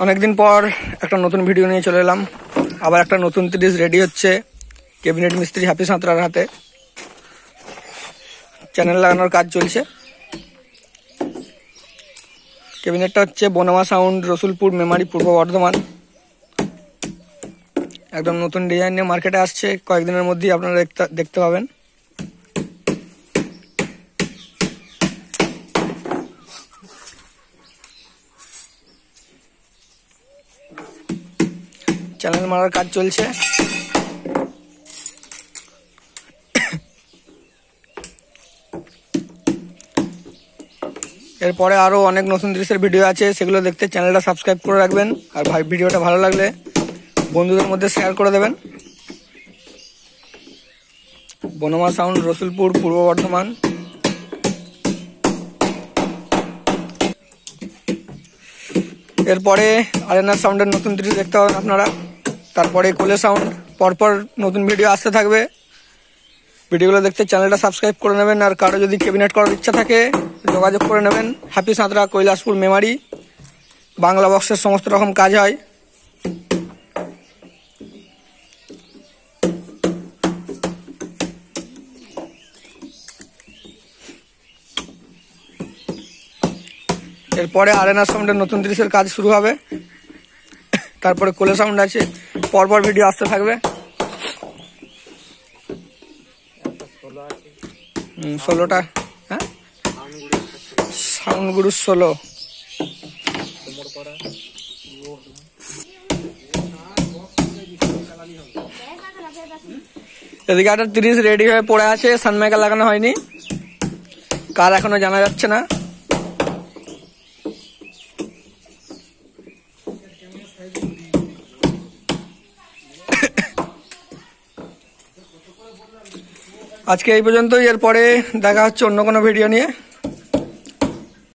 অনেকদিন পর একটা নতুন ভিডিও নিয়ে চলে এলাম। আবার একটা নতুন 30 রেডি হচ্ছে ক্যাবিনেট মিস্ত্রি হ্যাপি সাঁতরার হাতে। চ্যানেল লাগানোর কাজ চলছে। ক্যাবিনেটটা হচ্ছে বনমা সাউন্ড, রসুলপুর মেমারি, পূর্ব বর্ধমান। একদম নতুন ডিজাইন নিয়ে মার্কেটে আসছে, কয়েকদিনের মধ্যেই আপনারা দেখতে পাবেন। চ্যানেল মারার কাজ চলছে। এরপরে আরো অনেক নতুন দৃশ্যের ভিডিও আছে, সেগুলো দেখতে চ্যানেলটা সাবস্ক্রাইব করে রাখবেন। আর ভাই ভিডিওটা ভালো লাগলে বন্ধুদের মধ্যে শেয়ার করে দেবেন। বনমা সাউন্ড, রসুলপুর, পূর্ব বর্ধমান। এরপরে আরেনা সাউন্ডের নতুন দৃশ্য দেখতে পাবেন আপনারা। তারপরে কোলে সাউন্ড, পরপর নতুন ভিডিও আসতে থাকবে। ভিডিওগুলো দেখতে চ্যানেলটা সাবস্ক্রাইব করে নেবেন। আর কারো যদি ক্যাবিনেট করার ইচ্ছা থাকে যোগাযোগ করে নেবেন। হ্যাপি সাঁতরা, কৈলাসপুর, মেমারি। বাংলা বক্সের সমস্ত রকম কাজ হয়। এরপরে আরেনা সাউন্ডের নতুন দৃশ্যের কাজ শুরু হবে। তারপরে কোলে সাউন্ড আছে, পরপর ভিডিও আসতে থাকবে। 16টা, হ্যাঁ, সাউন্ড গুরু 16। এদিকে একটা 30 রেডি হয়ে পড়ে আছে, সানমাইকা লাগানো হয়নি, কার এখনো জানা যাচ্ছে না। আজকে এই পর্যন্তই। এরপরে দেখা হচ্ছে অন্য কোনো ভিডিও নিয়ে।